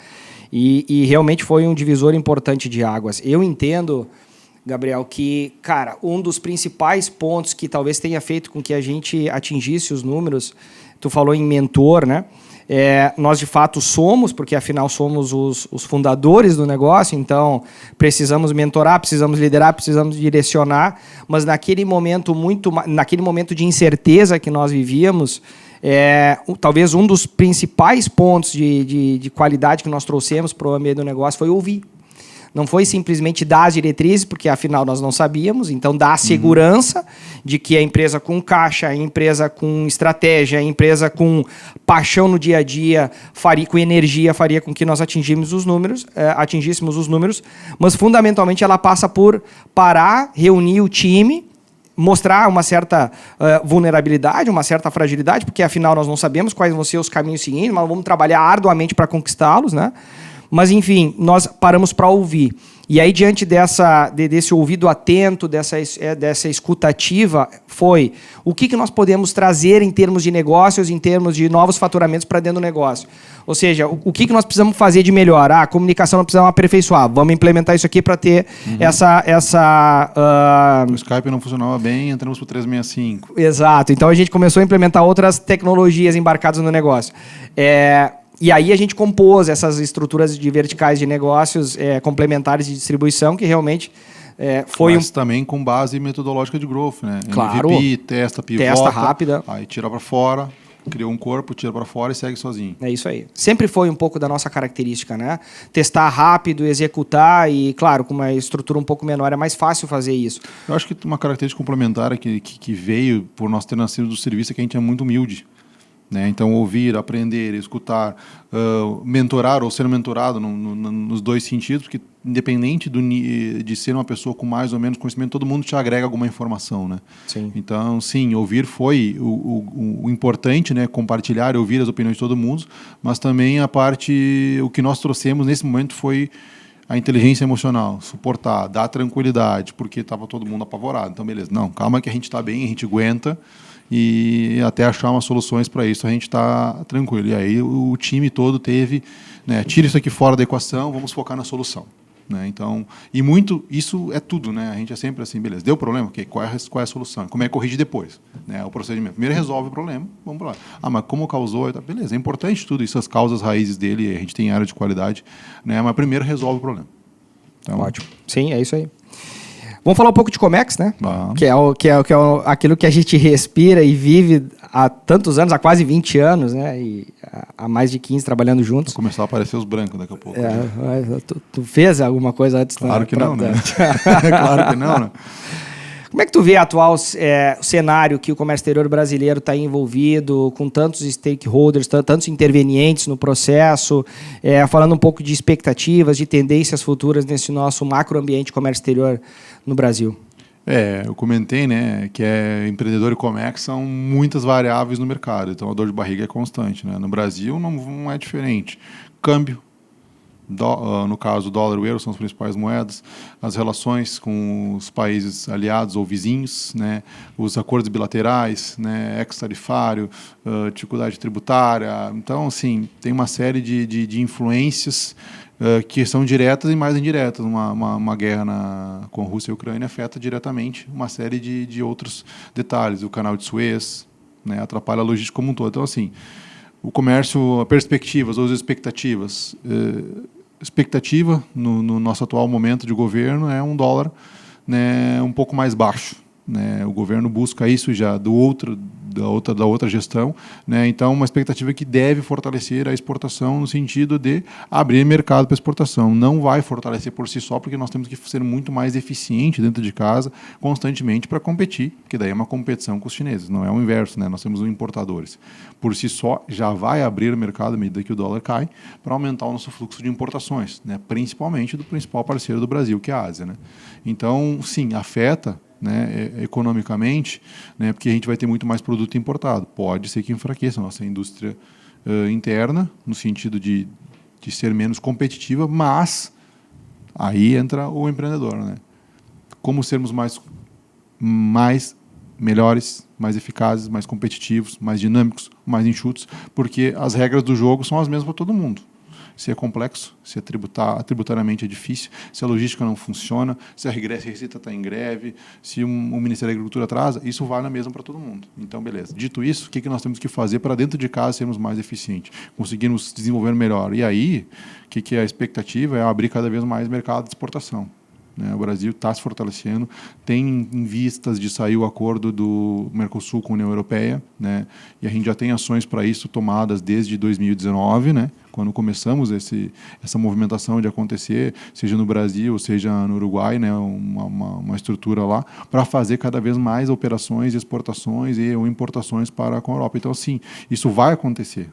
Speaker 1: E realmente foi um divisor importante de águas. Eu entendo, Gabriel, que, cara, um dos principais pontos que talvez tenha feito com que a gente atingisse os números, tu falou em mentor, né? Nós, de fato, somos, porque, afinal, somos os fundadores do negócio, então precisamos mentorar, precisamos liderar, precisamos direcionar, mas naquele momento de incerteza que nós vivíamos, talvez um dos principais pontos de qualidade que nós trouxemos para o ambiente do negócio foi ouvir. Não foi simplesmente dar as diretrizes, porque afinal nós não sabíamos, então dar a segurança de que a empresa com caixa, a empresa com estratégia, a empresa com paixão no dia a dia, com energia, faria com que nós atingíssemos os números, mas fundamentalmente ela passa por parar, reunir o time, mostrar uma certa vulnerabilidade, uma certa fragilidade, porque afinal nós não sabemos quais vão ser os caminhos seguintes, mas vamos trabalhar arduamente para conquistá-los, né? Mas, enfim, nós paramos para ouvir. E aí, diante desse ouvido atento, dessa escutativa, foi o que nós podemos trazer em termos de negócios, em termos de novos faturamentos para dentro do negócio. Ou seja, o que nós precisamos fazer de melhor? A comunicação nós precisamos aperfeiçoar. Vamos implementar isso aqui para ter
Speaker 2: O Skype não funcionava bem, entramos para o 365.
Speaker 1: Exato. Então, a gente começou a implementar outras tecnologias embarcadas no negócio. E aí a gente compôs essas estruturas de verticais de negócios complementares de distribuição, que realmente
Speaker 2: Mas também com base metodológica de growth, né?
Speaker 1: Claro.
Speaker 2: MVP, testa, pivota.
Speaker 1: Testa rápida.
Speaker 2: Aí tira para fora, criou um corpo, tira para fora e segue sozinho.
Speaker 1: É isso aí. Sempre foi um pouco da nossa característica, né? Testar rápido, executar e, claro, com uma estrutura um pouco menor é mais fácil fazer isso.
Speaker 2: Eu acho que uma característica complementar que veio por nós ter nascido do serviço é que a gente é muito humilde. Né? Então, ouvir, aprender, escutar, mentorar ou ser mentorado nos dois sentidos, porque independente de ser uma pessoa com mais ou menos conhecimento, todo mundo te agrega alguma informação. Né?
Speaker 1: Sim.
Speaker 2: Então, sim, ouvir foi o importante, né? Compartilhar e ouvir as opiniões de todo mundo, mas também o que nós trouxemos nesse momento foi a inteligência emocional, suportar, dar tranquilidade, porque estava todo mundo apavorado. Então, beleza, não, calma que a gente está bem, a gente aguenta, e até achar umas soluções para isso a gente está tranquilo. E aí o time todo teve, né, tira isso aqui fora da equação, vamos focar na solução. Né? Então, e muito, isso é tudo, né? A gente é sempre assim, beleza, deu problema? Okay, qual é a solução? Como é que corrige depois? Né? O procedimento. Primeiro resolve o problema, vamos para lá. Mas como causou? Beleza, é importante tudo isso, as causas raízes dele, a gente tem área de qualidade, né? Mas primeiro resolve o problema. Então,
Speaker 1: ótimo. Sim, é isso aí. Vamos falar um pouco de Comex, né?
Speaker 2: Vamos.
Speaker 1: Que é aquilo que a gente respira e vive há tantos anos, há quase 20 anos, né? E há mais de 15 trabalhando juntos.
Speaker 2: Vai começar a aparecer os brancos daqui a pouco.
Speaker 1: Tu fez alguma coisa antes?
Speaker 2: Claro que não, né? Claro que não, né?
Speaker 1: Como é que tu vê o atual cenário que o comércio exterior brasileiro está envolvido, com tantos stakeholders, tantos intervenientes no processo, falando um pouco de expectativas, de tendências futuras nesse nosso macroambiente comércio exterior no Brasil?
Speaker 2: Eu comentei, né, que empreendedor e Comex são muitas variáveis no mercado, então a dor de barriga é constante. Né? No Brasil não é diferente. Câmbio, no caso o dólar e o euro são as principais moedas, as relações com os países aliados ou vizinhos, né, os acordos bilaterais, né, ex-tarifário, dificuldade tributária. Então, assim, tem uma série de influências que são diretas e mais indiretas. Uma guerra com a Rússia e a Ucrânia afeta diretamente uma série de outros detalhes. O canal de Suez, né, atrapalha a logística como um todo. Então, assim, o comércio, perspectivas ou as expectativas. Expectativa no nosso atual momento de governo é um dólar, né, um pouco mais baixo. né? O governo busca isso já da outra gestão, né? Então, uma expectativa que deve fortalecer a exportação no sentido de abrir mercado para exportação. Não vai fortalecer por si só, porque nós temos que ser muito mais eficiente dentro de casa, constantemente, para competir, porque daí é uma competição com os chineses, não é o inverso, né? Nós temos os importadores. Por si só, já vai abrir o mercado à medida que o dólar cai, para aumentar o nosso fluxo de importações, né? Principalmente do principal parceiro do Brasil, que é a Ásia, né? Então, sim, afeta, né, economicamente, né, porque a gente vai ter muito mais produto importado. Pode ser que enfraqueça a nossa indústria interna, no sentido de ser menos competitiva, mas aí entra o empreendedor, né? Como sermos melhores, mais eficazes, mais competitivos, mais dinâmicos, mais enxutos, porque as regras do jogo são as mesmas para todo mundo. Se é complexo, se é tributariamente é difícil, se a logística não funciona, se a Receita está em greve, se o Ministério da Agricultura atrasa, isso vale na mesma para todo mundo. Então, beleza. Dito isso, o que nós temos que fazer para dentro de casa sermos mais eficientes, conseguirmos desenvolver melhor? E aí, o que é a expectativa? É abrir cada vez mais mercado de exportação. O Brasil está se fortalecendo, tem em vistas de sair o acordo do Mercosul com a União Europeia, né? E a gente já tem ações para isso tomadas desde 2019, né? Quando começamos essa movimentação de acontecer, seja no Brasil, seja no Uruguai, né? Uma estrutura lá, para fazer cada vez mais operações, exportações ou importações para com a Europa. Então, assim, isso vai acontecer.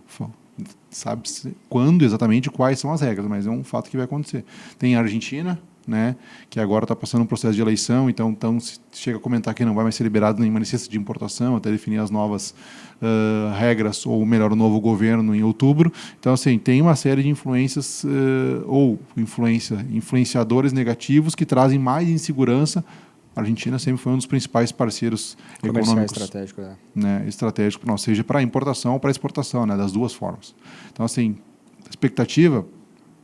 Speaker 2: Sabe-se quando exatamente, quais são as regras, mas é um fato que vai acontecer. Tem a Argentina, né, que agora está passando um processo de eleição, então se chega a comentar que não vai mais ser liberado nenhuma necessidade de importação até definir as novas regras, ou melhor, o novo governo em outubro. Então, assim, tem uma série de influências influenciadores negativos que trazem mais insegurança. A Argentina sempre foi um dos principais parceiros econômicos
Speaker 1: estratégicos,
Speaker 2: né, estratégico para nós, seja para importação ou para exportação, né, das duas formas. Então, assim, a expectativa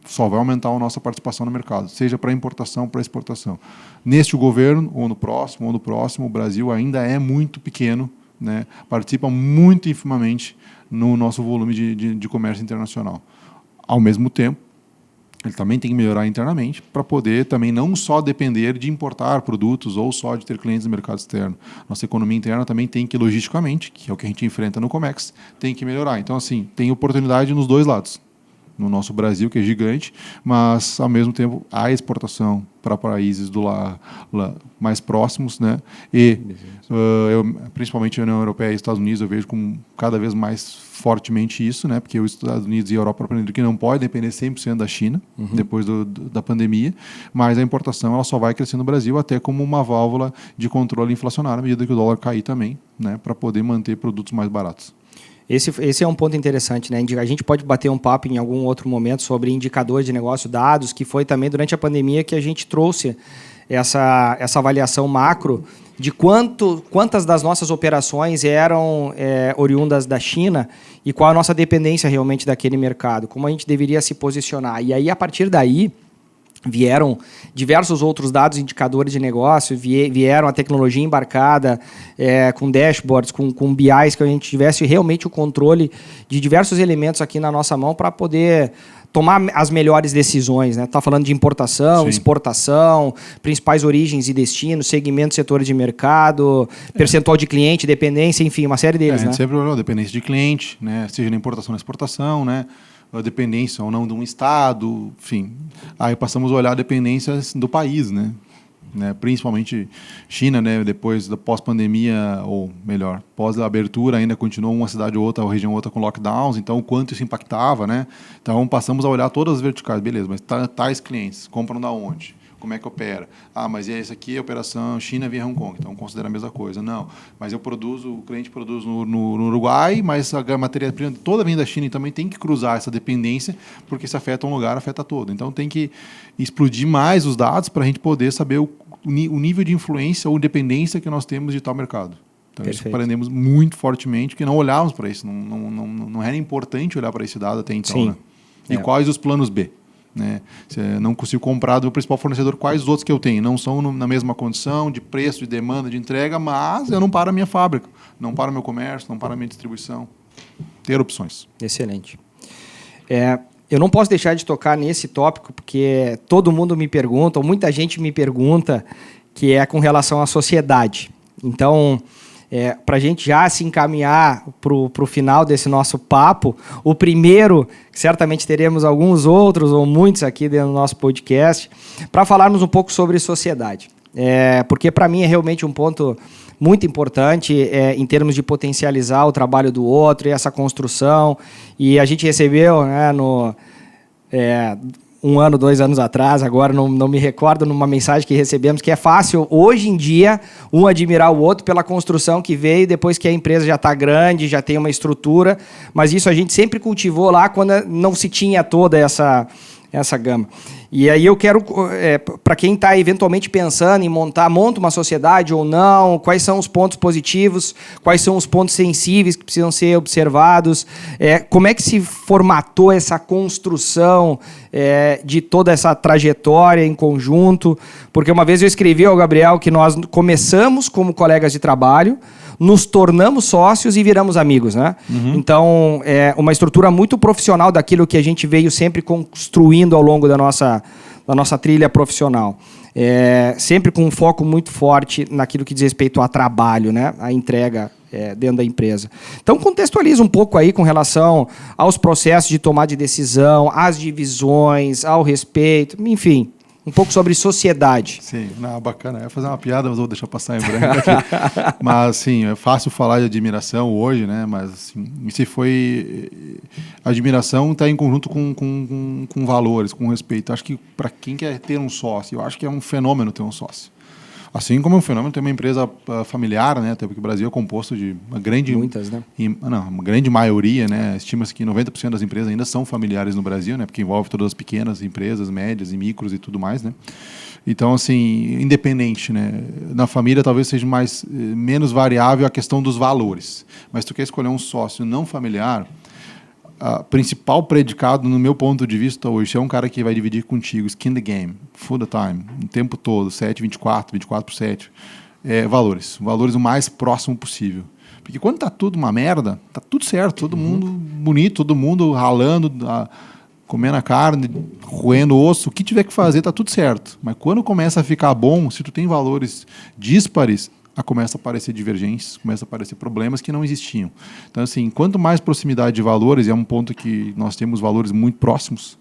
Speaker 2: só vai aumentar a nossa participação no mercado, seja para importação ou para exportação. Neste governo, ou no próximo, o Brasil ainda é muito pequeno, né? Participa muito infimamente no nosso volume de comércio internacional. Ao mesmo tempo, ele também tem que melhorar internamente para poder também não só depender de importar produtos ou só de ter clientes no mercado externo. Nossa economia interna também tem que, logisticamente, que é o que a gente enfrenta no Comex, tem que melhorar. Então, assim, tem oportunidade nos dois lados. No nosso Brasil, que é gigante, mas, ao mesmo tempo, a exportação para países mais próximos, né? E, principalmente a União Europeia e Estados Unidos, eu vejo como cada vez mais fortemente isso, né? Porque os Estados Unidos e a Europa aprenderam que não pode depender 100% da China, depois da pandemia, mas a importação ela só vai crescer no Brasil até como uma válvula de controle inflacionário, à medida que o dólar cair também, né? Para poder manter produtos mais baratos.
Speaker 1: Esse é um ponto interessante, né? A gente pode bater um papo em algum outro momento sobre indicadores de negócio, dados, que foi também durante a pandemia que a gente trouxe essa avaliação macro de quantas das nossas operações eram oriundas da China e qual a nossa dependência realmente daquele mercado, como a gente deveria se posicionar. E aí, a partir daí, vieram diversos outros dados, indicadores de negócio, vieram a tecnologia embarcada, com dashboards, com BIs, que a gente tivesse realmente o controle de diversos elementos aqui na nossa mão para poder tomar as melhores decisões, né? Tá falando de importação, sim, exportação, principais origens e destinos, segmentos, setores de mercado, percentual de cliente, dependência, enfim, uma série deles,
Speaker 2: a gente
Speaker 1: né?
Speaker 2: sempre olhou dependência de cliente, né? Seja na importação ou na exportação, né? A dependência ou não de um estado, enfim. Aí passamos a olhar dependências do país, né? Principalmente China, né? Depois da pós-pandemia, ou melhor, pós-abertura, ainda continuou uma cidade ou outra, uma região ou outra com lockdowns, então o quanto isso impactava, né? Então passamos a olhar todas as verticais, beleza, mas tais clientes compram da onde? Como é que opera? Mas esse aqui é a operação China via Hong Kong, então considera a mesma coisa. Não, mas o cliente produz no Uruguai, mas a matéria-prima toda vem da China e também tem que cruzar essa dependência, porque se afeta um lugar, afeta todo. Então tem que explodir mais os dados para a gente poder saber o nível de influência ou dependência que nós temos de tal mercado. Então
Speaker 1: Perfeito.
Speaker 2: Isso aprendemos muito fortemente, porque não olhávamos para isso, não era importante olhar para esse dado até então.
Speaker 1: Sim.
Speaker 2: Né? E quais os planos B? Né? Se eu não consigo comprar do meu principal fornecedor, quais os outros que eu tenho? Não são na mesma condição de preço, de demanda, de entrega, mas eu não paro a minha fábrica, não paro o meu comércio, não paro a minha distribuição. Ter opções.
Speaker 1: Excelente. Eu não posso deixar de tocar nesse tópico, porque todo mundo me pergunta, ou muita gente me pergunta, que é com relação à sociedade. Então, para a gente já se encaminhar para o final desse nosso papo, o primeiro, certamente teremos alguns outros ou muitos aqui dentro do nosso podcast, para falarmos um pouco sobre sociedade. Porque para mim é realmente um ponto muito importante em termos de potencializar o trabalho do outro e essa construção. E a gente recebeu, né, 1 ano, 2 anos atrás, agora não me recordo, numa mensagem que recebemos, que é fácil, hoje em dia, um admirar o outro pela construção que veio depois que a empresa já está grande, já tem uma estrutura, mas isso a gente sempre cultivou lá quando não se tinha toda essa gama. E aí eu quero, para quem está eventualmente pensando em monta uma sociedade ou não, quais são os pontos positivos, quais são os pontos sensíveis que precisam ser observados, como é que se formatou essa construção de toda essa trajetória em conjunto, porque uma vez eu escrevi ao Gabriel que nós começamos como colegas de trabalho, nos tornamos sócios e viramos amigos, né? Uhum. Então, é uma estrutura muito profissional daquilo que a gente veio sempre construindo ao longo da nossa trilha profissional. Sempre com um foco muito forte naquilo que diz respeito a trabalho, né? A entrega dentro da empresa. Então, contextualiza um pouco aí com relação aos processos de tomada de decisão, às divisões, ao respeito, enfim... Um pouco sobre sociedade.
Speaker 2: Sim, bacana. Eu ia fazer uma piada, mas vou deixar passar em branco aqui. Mas, sim, é fácil falar de admiração hoje, né? Mas, assim, se foi... Admiração está em conjunto com valores, com respeito. Acho que, para quem quer ter um sócio, eu acho que é um fenômeno ter um sócio. Assim como é um fenômeno ter uma empresa familiar, né? Até porque o Brasil é composto de uma grande...
Speaker 1: Muitas, né?
Speaker 2: Uma grande maioria, né? Estima-se que 90% das empresas ainda são familiares no Brasil, né? Porque envolve todas as pequenas empresas, médias e micros e tudo mais, né? Então, assim, independente, né? Na família talvez seja menos variável a questão dos valores. Mas se tu quer escolher um sócio não familiar... O principal predicado, no meu ponto de vista hoje, é um cara que vai dividir contigo, skin the game, full the time, o tempo todo, 7/24, 24/7, valores o mais próximo possível. Porque quando tá tudo uma merda, tá tudo certo, todo mundo bonito, todo mundo ralando, comendo a carne, roendo o osso, o que tiver que fazer tá tudo certo. Mas quando começa a ficar bom, se tu tem valores díspares, começa a aparecer divergências, começa a aparecer problemas que não existiam. Então, assim, quanto mais proximidade de valores, é um ponto que nós temos valores muito próximos,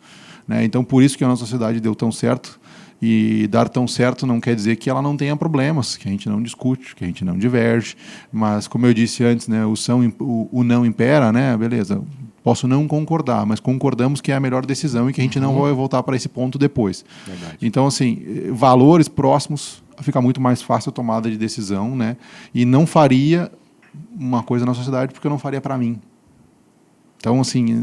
Speaker 2: né? Então, por isso que a nossa sociedade deu tão certo, e dar tão certo não quer dizer que ela não tenha problemas, que a gente não discute, que a gente não diverge, mas, como eu disse antes, né, o não impera, né? Beleza, posso não concordar, mas concordamos que é a melhor decisão e que a gente não vai voltar para esse ponto depois. Verdade. Então, assim, valores próximos, fica muito mais fácil a tomada de decisão, né? E não faria uma coisa na sociedade porque eu não faria para mim. Então, assim,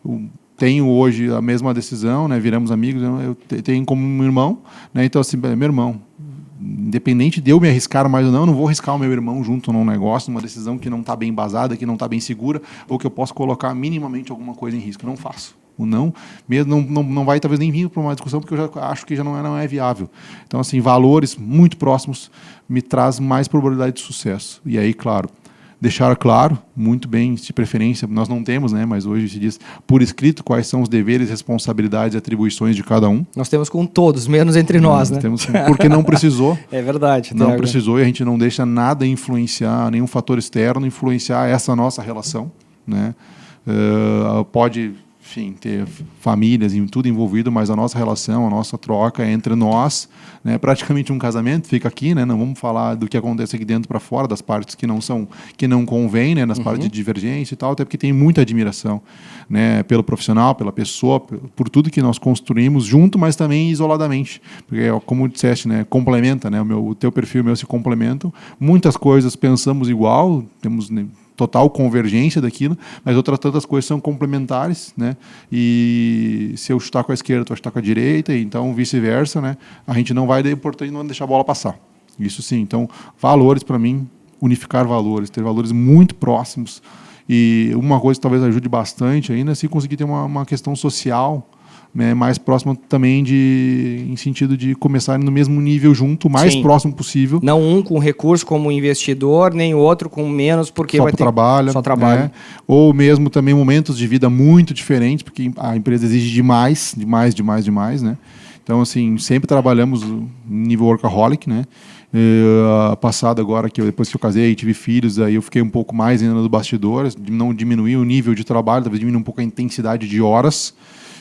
Speaker 2: eu tenho hoje a mesma decisão, né? Viramos amigos, eu tenho como um irmão, né? Então, assim, meu irmão, independente de eu me arriscar mais ou não vou arriscar o meu irmão junto num negócio, numa decisão que não está bem embasada, que não está bem segura, ou que eu posso colocar minimamente alguma coisa em risco. Eu não faço. O não, mesmo não vai talvez nem vir para uma discussão, porque eu já acho que já não é viável. Então, assim, valores muito próximos me traz mais probabilidade de sucesso. E aí, claro, deixar claro, muito bem, de preferência, nós não temos, né, mas hoje se diz por escrito quais são os deveres, responsabilidades e atribuições de cada um.
Speaker 1: Nós temos com todos, menos entre nós, né?
Speaker 2: Temos, porque não precisou.
Speaker 1: É verdade.
Speaker 2: Não precisou, e a gente não deixa nada influenciar, nenhum fator externo influenciar essa nossa relação, né? Pode... Enfim, ter famílias e tudo envolvido, mas a nossa relação, a nossa troca é entre nós, né, praticamente um casamento, fica aqui, né, não vamos falar do que acontece aqui dentro para fora, das partes que não convém, né, nas partes de divergência e tal, até porque tem muita admiração, né, pelo profissional, pela pessoa, por tudo que nós construímos junto, mas também isoladamente, porque como disseste, né, complementa, né, o teu perfil e o meu se complementam, muitas coisas pensamos igual, temos, né, total convergência daquilo, mas outras tantas coisas são complementares, né? E se eu chutar com a esquerda, tu vai chutar com a direita, e então vice-versa, né? A gente não vai, importante não deixar a bola passar. Isso sim. Então, valores para mim, unificar valores, ter valores muito próximos, e uma coisa que talvez ajude bastante ainda, se conseguir ter uma questão social, né, mais próximo também em sentido de começarem no mesmo nível junto, o mais próximo possível.
Speaker 1: Não um com recurso como investidor, nem o outro com menos, porque
Speaker 2: só trabalha.
Speaker 1: Né?
Speaker 2: Ou mesmo também momentos de vida muito diferentes, porque a empresa exige demais, né? Então, assim, sempre trabalhamos no nível workaholic, né? Passado agora, depois que eu casei e tive filhos, aí eu fiquei um pouco mais ainda nos bastidores, não diminuir o nível de trabalho, talvez diminuir um pouco a intensidade de horas,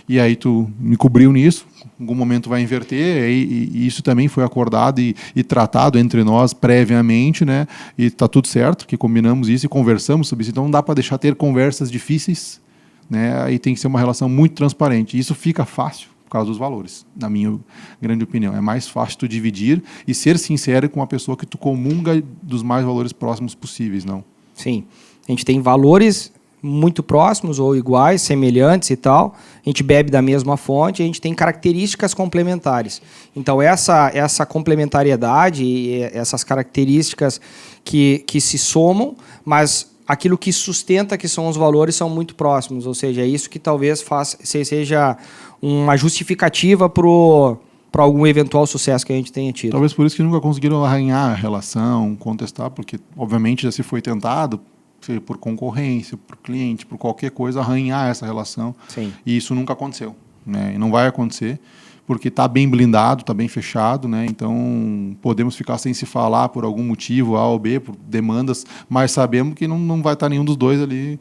Speaker 2: e aí tu me cobriu nisso, em algum momento vai inverter, e isso também foi acordado e tratado entre nós previamente, né? E está tudo certo, que combinamos isso e conversamos sobre isso, então não dá para deixar ter conversas difíceis, né? Aí tem que ser uma relação muito transparente, isso fica fácil por causa dos valores, na minha grande opinião. É mais fácil tu dividir e ser sincero com uma pessoa que tu comunga dos mais valores próximos possíveis, não?
Speaker 1: Sim. A gente tem valores muito próximos ou iguais, semelhantes e tal. A gente bebe da mesma fonte, a gente tem características complementares. Então, essa complementariedade e essas características que se somam, mas aquilo que sustenta que são os valores são muito próximos. Ou seja, é isso que talvez seja uma justificativa para algum eventual sucesso que a gente tenha tido.
Speaker 2: Talvez por isso que nunca conseguiram arranhar a relação, contestar, porque obviamente já se foi tentado, seja por concorrência, por cliente, por qualquer coisa, arranhar essa relação.
Speaker 1: Sim.
Speaker 2: E isso nunca aconteceu, né? E não vai acontecer, porque está bem blindado, está bem fechado, né? Então podemos ficar sem se falar por algum motivo, A ou B, por demandas, mas sabemos que não vai estar nenhum dos dois ali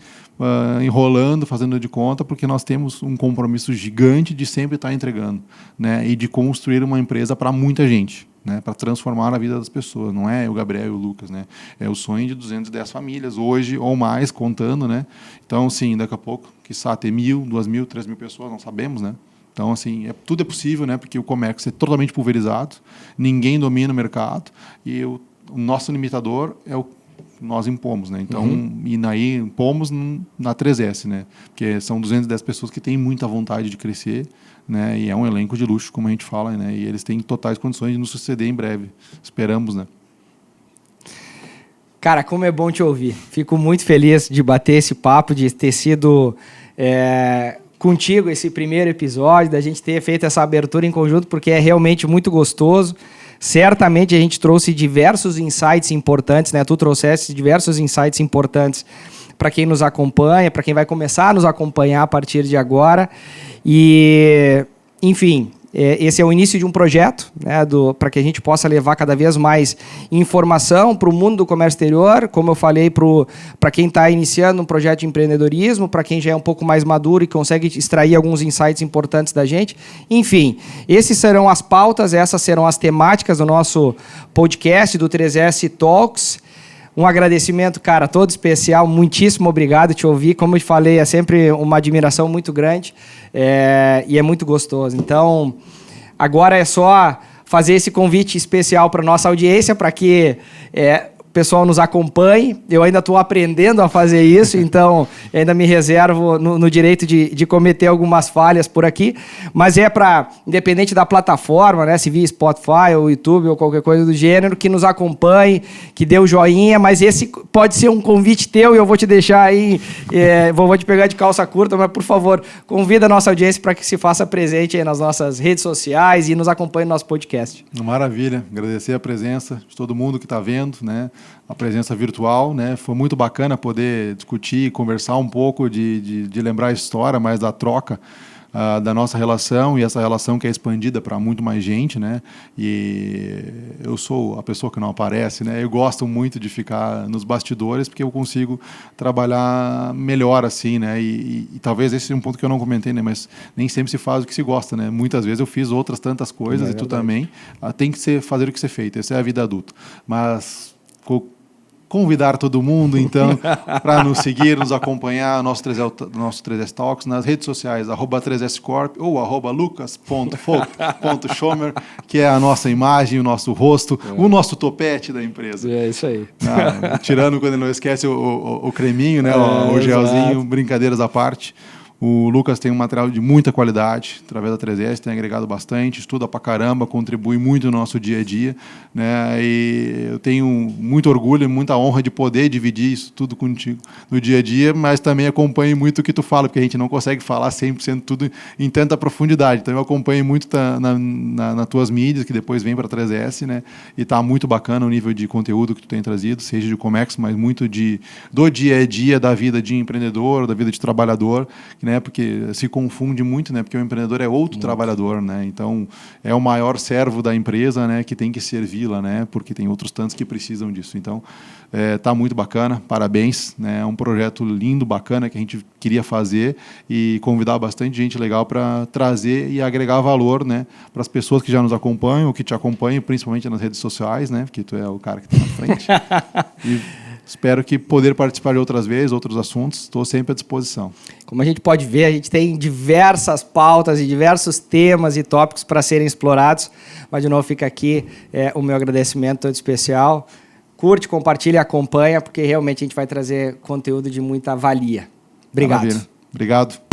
Speaker 2: enrolando, fazendo de conta, porque nós temos um compromisso gigante de sempre estar entregando, né? E de construir uma empresa para muita gente, né? Para transformar a vida das pessoas. Não é o Gabriel e o Lucas, né? É o sonho de 210 famílias, hoje ou mais, contando, né? Então, sim, daqui a pouco, quiçá ter 1.000, 2.000, 3.000 pessoas, não sabemos, né? Então, assim, tudo é possível, né? Porque o comércio é totalmente pulverizado, ninguém domina o mercado e o nosso limitador é o nós impomos, né? Então, e aí impomos na 3S, né? Porque são 210 pessoas que têm muita vontade de crescer, né? E é um elenco de luxo, como a gente fala, né? E eles têm totais condições de nos suceder em breve. Esperamos, né?
Speaker 1: Cara, como é bom te ouvir. Fico muito feliz de bater esse papo, de ter sido contigo esse primeiro episódio, da gente ter feito essa abertura em conjunto, porque é realmente muito gostoso. Certamente a gente trouxe diversos insights importantes, né? Tu trouxeste diversos insights importantes para quem nos acompanha, para quem vai começar a nos acompanhar a partir de agora. E, enfim, esse é o início de um projeto, né, para que a gente possa levar cada vez mais informação para o mundo do comércio exterior, como eu falei, para quem está iniciando um projeto de empreendedorismo, para quem já é um pouco mais maduro e consegue extrair alguns insights importantes da gente. Enfim, esses serão as pautas, essas serão as temáticas do nosso podcast do 3S Talks. Um agradecimento, cara, todo especial, muitíssimo obrigado te ouvir. Como eu te falei, é sempre uma admiração muito grande e é muito gostoso. Então, agora é só fazer esse convite especial para a nossa audiência, para que o pessoal nos acompanhe. Eu ainda estou aprendendo a fazer isso, então ainda me reservo no direito de cometer algumas falhas por aqui, mas para, independente da plataforma, né, se via Spotify ou YouTube ou qualquer coisa do gênero, que nos acompanhe, que dê o joinha, mas esse pode ser um convite teu e eu vou te deixar aí, vou te pegar de calça curta, mas por favor, convida a nossa audiência para que se faça presente aí nas nossas redes sociais e nos acompanhe no nosso podcast.
Speaker 2: Maravilha, agradecer a presença de todo mundo que está vendo, né? A presença virtual, né? Foi muito bacana poder discutir, conversar um pouco, de lembrar a história, mais da troca da nossa relação, e essa relação que é expandida para muito mais gente, né? E eu sou a pessoa que não aparece, né? Eu gosto muito de ficar nos bastidores porque eu consigo trabalhar melhor assim, né? E talvez esse é um ponto que eu não comentei, né? Mas nem sempre se faz o que se gosta, né? Muitas vezes eu fiz outras tantas coisas e tu também. Tem que fazer o que ser feito. Essa é a vida adulta. Mas convidar todo mundo, então, para nos seguir, nos acompanhar, nosso 3S Talks, nas redes sociais, @3S Corp ou @lucas.folk.schomer, que é a nossa imagem, o nosso rosto, o nosso topete da empresa.
Speaker 1: É isso aí.
Speaker 2: Tirando quando ele não esquece o creminho, né, o gelzinho, exato. Brincadeiras à parte. O Lucas tem um material de muita qualidade, através da 3S, tem agregado bastante, estuda pra caramba, contribui muito no nosso dia a dia, né? E eu tenho muito orgulho e muita honra de poder dividir isso tudo contigo no dia a dia, mas também acompanho muito o que tu fala, porque a gente não consegue falar 100% tudo em tanta profundidade. Então eu acompanho muito nas tuas mídias, que depois vem para a 3S, né? E tá muito bacana o nível de conteúdo que tu tem trazido, seja de Comex, mas muito do dia a dia da vida de empreendedor, da vida de trabalhador, que né? Porque se confunde muito, né? Porque o empreendedor é outro trabalhador, né? Então, é o maior servo da empresa, né? Que tem que servi-la, né? Porque tem outros tantos que precisam disso. Então, tá muito bacana, parabéns, né? É um projeto lindo, bacana, que a gente queria fazer e convidar bastante gente legal para trazer e agregar valor, né? Para as pessoas que já nos acompanham, ou que te acompanham, principalmente nas redes sociais, né? Porque tu é o cara que está na frente. E espero que poder participar de outras vezes, outros assuntos, estou sempre à disposição.
Speaker 1: Como a gente pode ver, a gente tem diversas pautas e diversos temas e tópicos para serem explorados, mas de novo fica aqui o meu agradecimento todo especial. Curte, compartilha e acompanha, porque realmente a gente vai trazer conteúdo de muita valia. Obrigado.
Speaker 2: Maravilha. Obrigado.